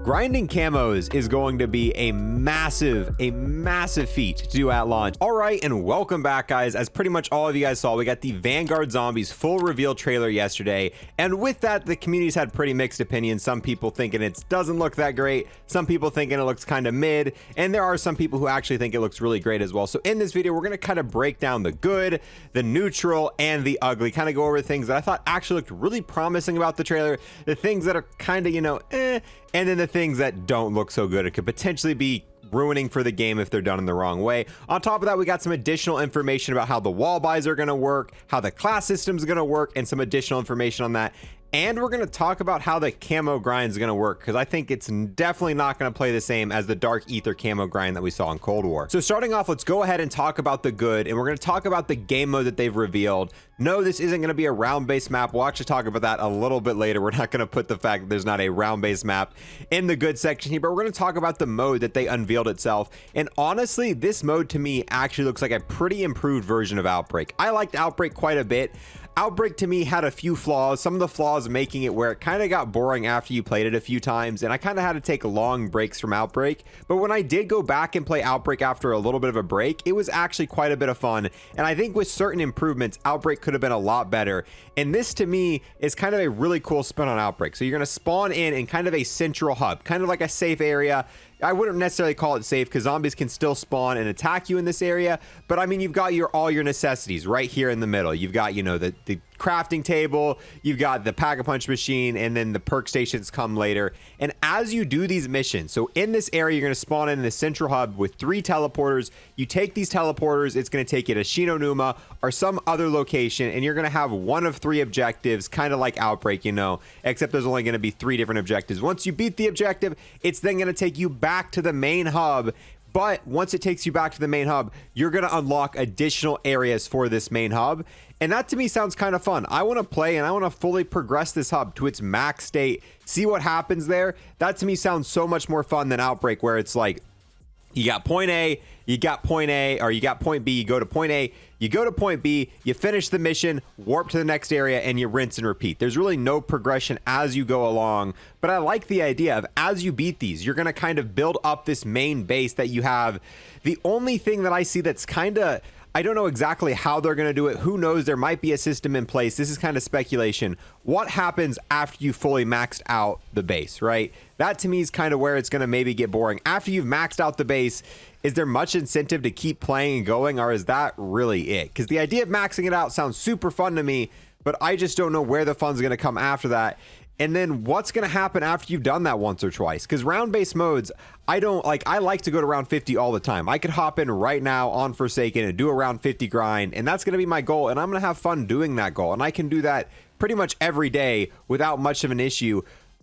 Grinding camos is going to be a massive feat to do at launch. All right, and welcome back, guys. As pretty much all of you guys saw, we got the Vanguard Zombies full reveal trailer yesterday, and with that, the community's had pretty mixed opinions. Some people thinking it doesn't look that great, some people thinking it looks kind of mid, and there are some people who actually think it looks really great as well. So in this video, we're going to kind of break down the good, the neutral, and the ugly, kind of go over things that I thought actually looked really promising about the trailer, the things that are kind of, you know, and then the things that don't look so good. It could potentially be ruining for the game if they're done in the wrong way. On top of that, we got some additional information about how the wall buys are going to work, how the class system is going to work, and some additional information on that. And we're going to talk about how the camo grind is going to work, because I think it's definitely not going to play the same as the Dark Aether camo grind that we saw in Cold War. So starting off, let's go ahead and talk about the good, and we're going to talk about the game mode that they've revealed. No, this isn't going to be a round-based map. We'll actually talk about that a little bit later. We're not going to put the fact that there's not a round-based map in the good section here, but we're going to talk about the mode that they unveiled itself. And honestly, this mode to me actually looks like a pretty improved version of Outbreak. I liked Outbreak quite a bit. Outbreak to me had a few flaws, some of the flaws making it where it kind of got boring after you played it a few times, and I kind of had to take long breaks from Outbreak. But when I did go back and play Outbreak after a little bit of a break, it was actually quite a bit of fun, and I think with certain improvements, Outbreak could have been a lot better. And this to me is kind of a really cool spin on Outbreak. So you're going to spawn in kind of a central hub, kind of like a safe area. I wouldn't necessarily call it safe because zombies can still spawn and attack you in this area, but I mean, you've got all your necessities right here in the middle. You've got, you know, the crafting table, you've got the pack-a-punch machine, and then the perk stations come later. And as you do these missions, so in this area, you're going to spawn in the central hub with 3 teleporters. You take these teleporters, it's going to take you to Shinonuma or some other location, and you're going to have one of 3 objectives, kind of like Outbreak, you know, except there's only going to be 3 different objectives. Once you beat the objective, it's then going to take you back to the main hub. But once it takes you back to the main hub, you're going to unlock additional areas for this main hub. And that to me sounds kind of fun. I want to play and I want to fully progress this hub to its max state, see what happens there. That to me sounds so much more fun than Outbreak, where it's like, you got point A, you got point A, or you got point B, you go to point A, you go to point B, you finish the mission, warp to the next area, and you rinse and repeat. There's really no progression as you go along, but I like the idea of as you beat these, you're going to kind of build up this main base that you have. The only thing that I see that's kind of, I don't know exactly how they're going to do it. Who knows? There might be a system in place. This is kind of speculation. What happens after you fully maxed out the base, right? That to me is kind of where it's going to maybe get boring. After you've maxed out the base, is there much incentive to keep playing and going, or is that really it? Because the idea of maxing it out sounds super fun to me, but I just don't know where the fun's going to come after that. And then what's going to happen after you've done that once or twice? Because round-based modes, I like to go to round 50 all the time. I could hop in right now on Forsaken and do a round 50 grind, and that's going to be my goal, and I'm going to have fun doing that goal. And I can do that pretty much every day without much of an issue.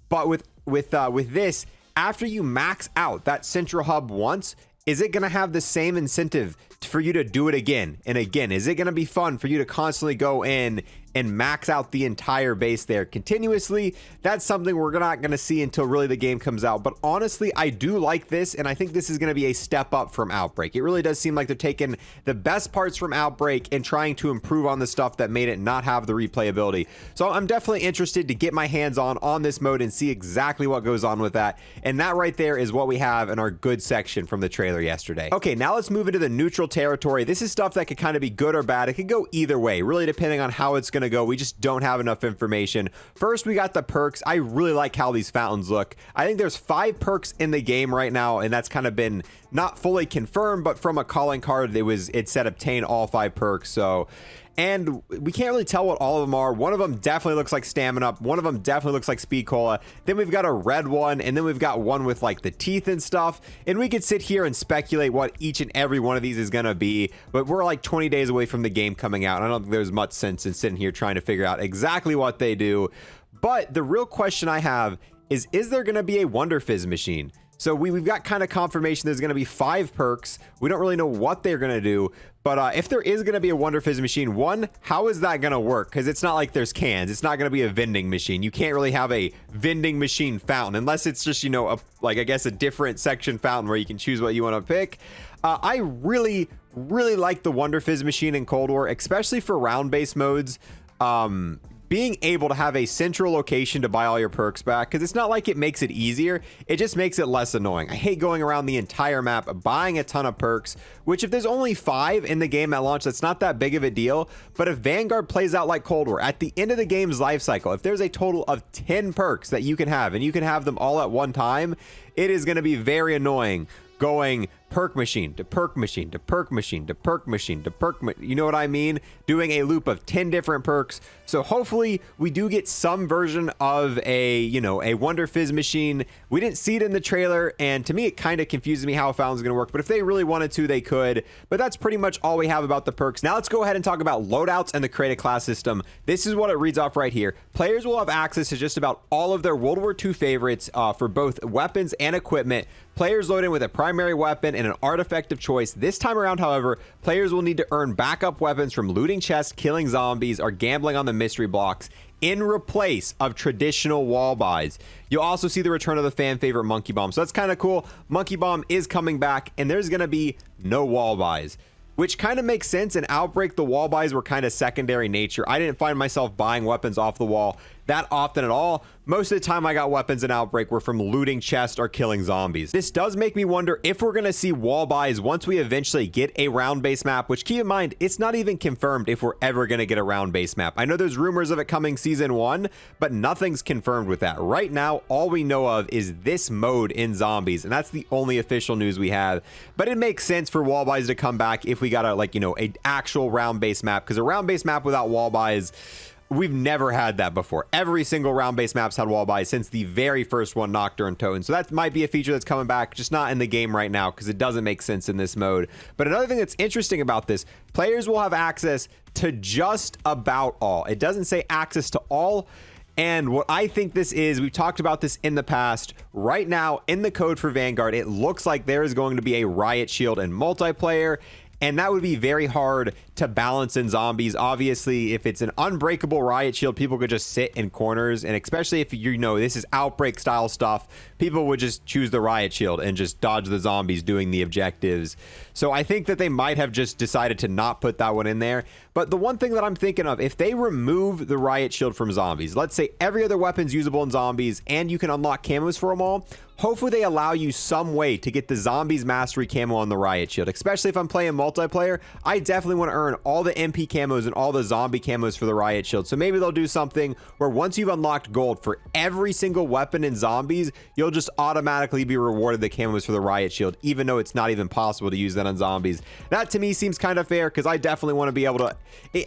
But with this, after you max out that central hub once, is it going to have the same incentive for you to do it again and again? Is it going to be fun for you to constantly go in and max out the entire base there continuously? That's something we're not going to see until really the game comes out. But honestly, I do like this, and I think this is going to be a step up from Outbreak. It really does seem like they're taking the best parts from Outbreak and trying to improve on the stuff that made it not have the replayability. So I'm definitely interested to get my hands on this mode and see exactly what goes on with that. And that right there is what we have in our good section from the trailer yesterday. Okay, now let's move into the neutral territory. This is stuff that could kind of be good or bad. It could go either way, really depending on how it's going to go. We just don't have enough information. First, we got the perks. I really like how these fountains look. I think there's 5 perks in the game right now, and that's kind of been not fully confirmed, but from a calling card, it said obtain all 5 perks. So, and we can't really tell what all of them are. One of them definitely looks like stamina up. One of them definitely looks like speed cola. Then we've got a red one, and then we've got one with like the teeth and stuff. And we could sit here and speculate what each and every one of these is going to be, but we're like 20 days away from the game coming out. I don't think there's much sense in sitting here trying to figure out exactly what they do. But the real question I have is there going to be a Wonder Fizz machine? So we've got kind of confirmation there's going to be 5 perks. We don't really know what they're going to do, but if there is going to be a Wonder Fizz machine, one, how is that going to work? Because it's not like there's cans. It's not going to be a vending machine. You can't really have a vending machine fountain unless it's just, you know, I guess a different section fountain where you can choose what you want to pick. I really like the Wonder Fizz machine in Cold War, especially for round-based modes. being able to have a central location to buy all your perks back, because it's not like it makes it easier, it just makes it less annoying. I hate going around the entire map buying a ton of perks, which if there's only 5 in the game at launch, that's not that big of a deal. But if Vanguard plays out like Cold War, at the end of the game's life cycle, if there's a total of 10 perks that you can have, and you can have them all at one time, it is going to be very annoying going perk machine to perk machine to perk machine to perk machine to you know what I mean? Doing a loop of 10 different perks. So hopefully we do get some version of a, you know, a Wonder Fizz machine. We didn't see it in the trailer, and to me it kind of confuses me how a fountain's gonna work, but if they really wanted to, they could. But that's pretty much all we have about the perks. Now let's go ahead and talk about loadouts and the created class system. This is what it reads off right here. Players will have access to just about all of their World War II favorites for both weapons and equipment. Players load in with a primary weapon and an artifact of choice. This time around, however, players will need to earn backup weapons from looting chests, killing zombies, or gambling on the mystery blocks in replace of traditional wall buys. You'll also see the return of the fan favorite Monkey Bomb. So that's kind of cool. Monkey Bomb is coming back, and there's going to be no wall buys, which kind of makes sense. In Outbreak, the wall buys were kind of secondary nature. I didn't find myself buying weapons off the wall that often at all. Most of the time I got weapons in Outbreak were from looting chests or killing zombies. This does make me wonder if we're going to see wall buys once we eventually get a round-based map, which, keep in mind, it's not even confirmed if we're ever going to get a round-based map. I know there's rumors of it coming season 1, but nothing's confirmed with that. Right now, all we know of is this mode in zombies, and that's the only official news we have. But it makes sense for wall buys to come back if we got a, like, you know, an actual round-based map, because a round-based map without wall buys, we've never had that before. Every single round-based map's had wall buys since the very first one, Nocturne Totem. So that might be a feature that's coming back, just not in the game right now because it doesn't make sense in this mode. But another thing that's interesting about this, players will have access to just about all. It doesn't say access to all. And what I think this is, we've talked about this in the past. Right now, in the code for Vanguard, it looks like there is going to be a riot shield in multiplayer. And that would be very hard to balance in zombies. Obviously, if it's an unbreakable riot shield, people could just sit in corners. And especially if you know this is Outbreak style stuff, people would just choose the riot shield and just dodge the zombies doing the objectives. So I think that they might have just decided to not put that one in there. But the one thing that I'm thinking of, if they remove the riot shield from zombies, let's say every other weapon's usable in zombies and you can unlock camos for them all, hopefully they allow you some way to get the zombies mastery camo on the riot shield. Especially if I'm playing multiplayer, I definitely want to earn all the MP camos and all the zombie camos for the riot shield. So maybe they'll do something where once you've unlocked gold for every single weapon in zombies, you'll just automatically be rewarded the camos for the riot shield, even though it's not even possible to use that on zombies. That to me seems kind of fair, because I definitely want to be able to,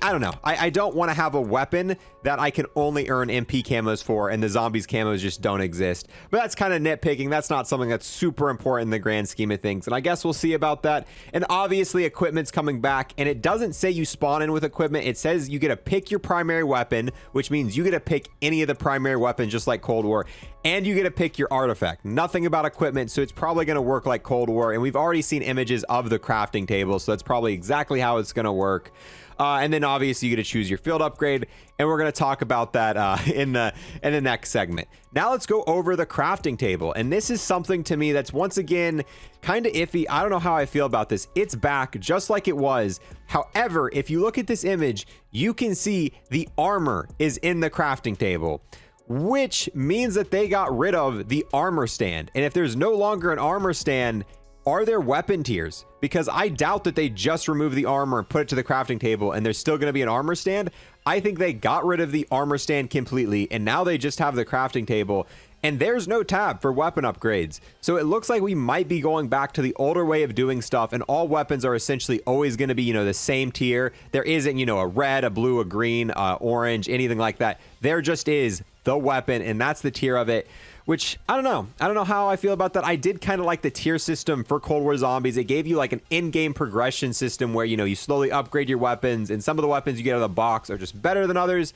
I don't know, I don't want to have a weapon that I can only earn MP camos for and the zombies camos just don't exist. But that's kind of nitpicking. That's not something that's super important in the grand scheme of things, and I guess we'll see about that. And obviously equipment's coming back, and it doesn't say you spawn in with equipment. It says you get to pick your primary weapon, which means you get to pick any of the primary weapons just like Cold War, and you get to pick your artifact. Nothing about equipment, so it's probably going to work like Cold War, and we've already seen images of the crafting table, so that's probably exactly how it's going to work. And then obviously you get to choose your field upgrade, and we're going to talk about that in the next segment. Now let's go over the crafting table, and this is something to me that's once again kind of iffy. I don't know how I feel about this. It's back just like it was. However, if you look at this image, you can see the armor is in the crafting table, which means that they got rid of the armor stand. And if there's no longer an armor stand, are there weapon tiers? Because I doubt that they just removed the armor and put it to the crafting table and there's still going to be an armor stand. I think they got rid of the armor stand completely, and now they just have the crafting table, and there's no tab for weapon upgrades. So it looks like we might be going back to the older way of doing stuff, and all weapons are essentially always going to be, you know, the same tier. There isn't, you know, a red, a blue, a green, orange, anything like that. There just is the weapon, and that's the tier of it. Which, I don't know. I don't know how I feel about that. I did kind of like the tier system for Cold War Zombies. It gave you like an in-game progression system where, you know, you slowly upgrade your weapons, and some of the weapons you get out of the box are just better than others.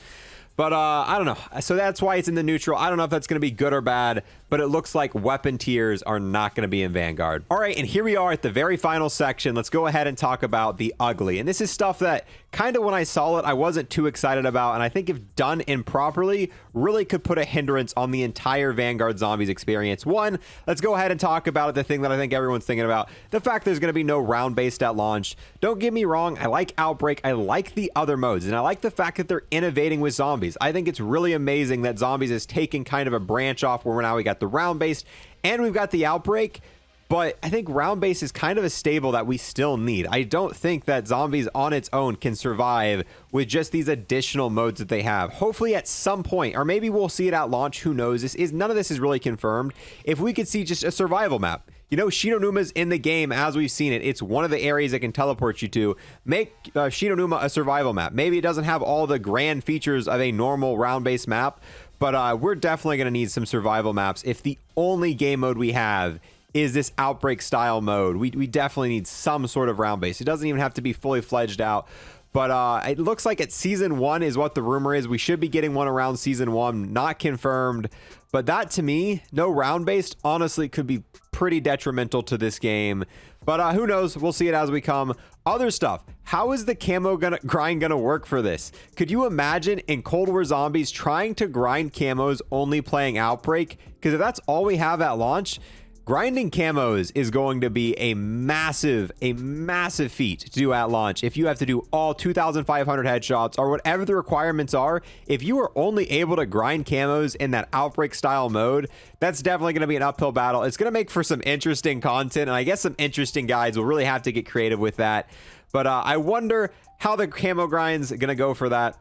But I don't know. So that's why it's in the neutral. I don't know if that's going to be good or bad, but it looks like weapon tiers are not going to be in Vanguard. All right, and here we are at the very final section. Let's go ahead and talk about the ugly. And this is stuff that kind of when I saw it, I wasn't too excited about. And I think if done improperly, really could put a hindrance on the entire Vanguard Zombies experience. One, let's go ahead and talk about the thing that I think everyone's thinking about. The fact there's going to be no round-based at launch. Don't get me wrong. I like Outbreak. I like the other modes. And I like the fact that they're innovating with zombies. zombies. I think it's really amazing that zombies is taking kind of a branch off where now we got the round-based and we've got the outbreak. But I think round-based is kind of a stable that we still need. I don't think that zombies on its own can survive with just these additional modes that they have. Hopefully at some point, or maybe we'll see it at launch, who knows. None of this is really confirmed. If we could see just a survival map. You know, Shinonuma's in the game as we've seen it. It's one of the areas it can teleport you to. Make Shinonuma a survival map. Maybe it doesn't have all the grand features of a normal round-based map, but we're definitely going to need some survival maps if the only game mode we have is this outbreak style mode. We definitely need some sort of round base. It doesn't even have to be fully fledged out, but it looks like at season 1 is what the rumor is. We should be getting one around season 1, not confirmed, but that to me, no round based, honestly could be pretty detrimental to this game. But who knows? We'll see it as we come. Other stuff. How is the camo grind gonna work for this? Could you imagine in Cold War Zombies trying to grind camos only playing Outbreak? Because if that's all we have at launch, grinding camos is going to be a massive feat to do at launch. If you have to do all 2,500 headshots or whatever the requirements are, if you are only able to grind camos in that outbreak style mode, that's definitely going to be an uphill battle. It's going to make for some interesting content, and I guess some interesting guides will really have to get creative with that. But I wonder how the camo grind's going to go for that.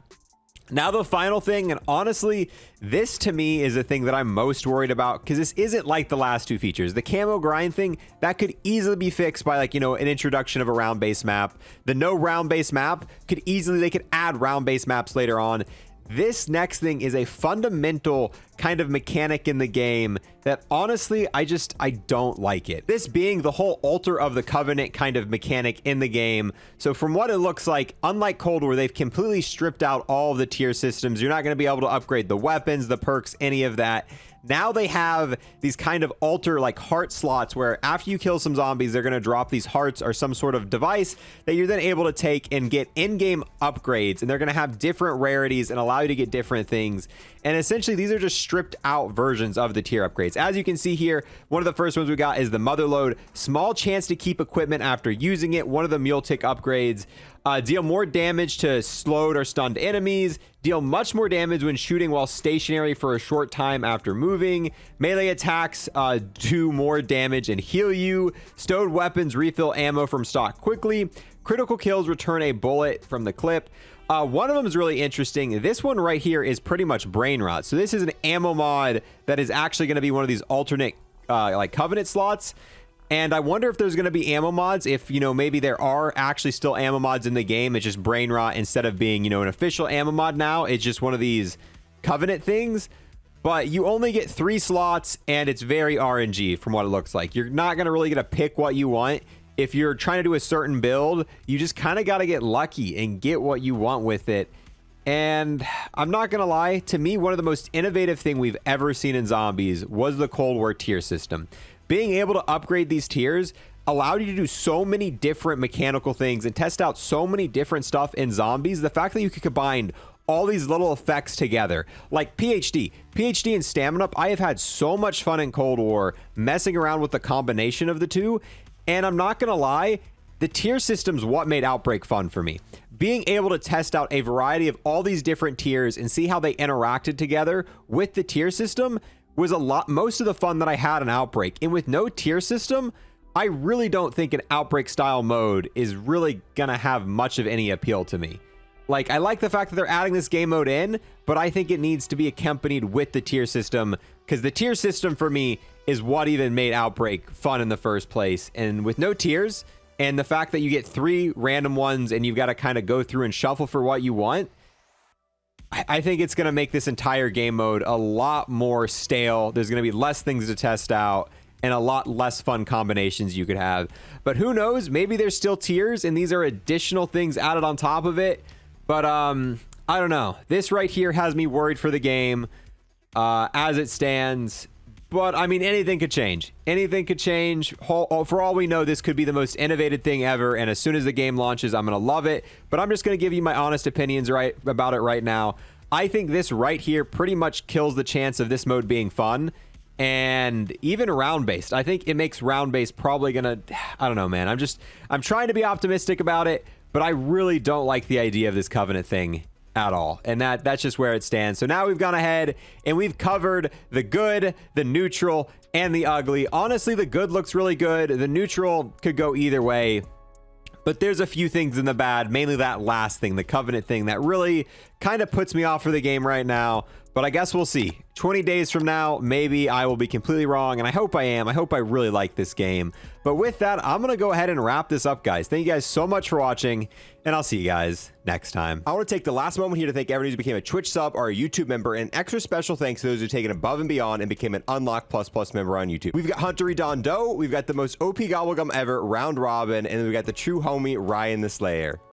Now the final thing, and honestly, this to me is the thing that I'm most worried about, because this isn't like the last two features. The camo grind thing, that could easily be fixed by, like, you know, an introduction of a round-based map. The no round-based map could easily, they could add round-based maps later on. This next thing is a fundamental kind of mechanic in the game that honestly, I don't like it. This being the whole altar of the covenant kind of mechanic in the game. So from what it looks like, unlike Cold War, they've completely stripped out all of the tier systems. You're not going to be able to upgrade the weapons, the perks, any of that. Now they have these kind of altar like heart slots where after you kill some zombies, they're going to drop these hearts or some sort of device that you're then able to take and get in-game upgrades, and they're going to have different rarities and allow you to get different things. And essentially these are just stripped out versions of the tier upgrades. As you can see here, one of the first ones we got is the mother load. Small chance to keep equipment after using it. One of the mule tick upgrades. Deal more damage to slowed or stunned enemies. Deal much more damage when shooting while stationary for a short time after moving. Melee attacks do more damage and heal you. Stowed weapons refill ammo from stock quickly. Critical kills return a bullet from the clip. One of them is really interesting. This one right here is pretty much brain rot. So this is an ammo mod that is actually going to be one of these alternate like covenant slots. And I wonder if there's going to be ammo mods, if, you know, maybe there are actually still ammo mods in the game. It's just brain rot instead of being, you know, an official ammo mod now. It's just one of these covenant things. But you only get 3 slots, and it's very RNG from what it looks like. You're not going to really get to pick what you want. If you're trying to do a certain build, you just kind of got to get lucky and get what you want with it. And I'm not going to lie, to me, one of the most innovative thing we've ever seen in zombies was the Cold War tier system. Being able to upgrade these tiers allowed you to do so many different mechanical things and test out so many different stuff in zombies. The fact that you could combine all these little effects together, like PhD and stamina up. I have had so much fun in Cold War messing around with the combination of the two. And I'm not going to lie, the tier system's what made Outbreak fun for me. Being able to test out a variety of all these different tiers and see how they interacted together with the tier system was most of the fun that I had in Outbreak. And with no tier system, I really don't think an Outbreak style mode is really gonna have much of any appeal to me. Like, I like the fact that they're adding this game mode in, but I think it needs to be accompanied with the tier system, because the tier system for me is what even made Outbreak fun in the first place. And with no tiers, and the fact that you get 3 random ones and you've got to kind of go through and shuffle for what you want, I think it's going to make this entire game mode a lot more stale. There's going to be less things to test out and a lot less fun combinations you could have. But who knows? Maybe there's still tiers and these are additional things added on top of it. But I don't know. This right here has me worried for the game as it stands. But I mean, anything could change. Anything could change. For all we know, this could be the most innovative thing ever. And as soon as the game launches, I'm going to love it. But I'm just going to give you my honest opinions about it right now. I think this right here pretty much kills the chance of this mode being fun. And even round-based. I think it makes round-based probably going to... I don't know, man. I'm trying to be optimistic about it. But I really don't like the idea of this Covenant thing at all. And that's just where it stands. So now we've gone ahead and we've covered the good, the neutral, and the ugly. Honestly, the good looks really good. The neutral could go either way. But there's a few things in the bad, mainly that last thing, the Covenant thing, that really kind of puts me off for the game right now. But I guess we'll see. 20 days from now, maybe I will be completely wrong, and I hope I am. I hope I really like this game. But with that, I'm going to go ahead and wrap this up, guys. Thank you guys so much for watching, and I'll see you guys next time. I want to take the last moment here to thank everyone who became a Twitch sub or a YouTube member, and extra special thanks to those who've taken above and beyond and became an Unlock Plus Plus member on YouTube. We've got Huntery Don Doe, we've got the most OP Gobblegum ever, Round Robin, and then we've got the true homie, Ryan the Slayer.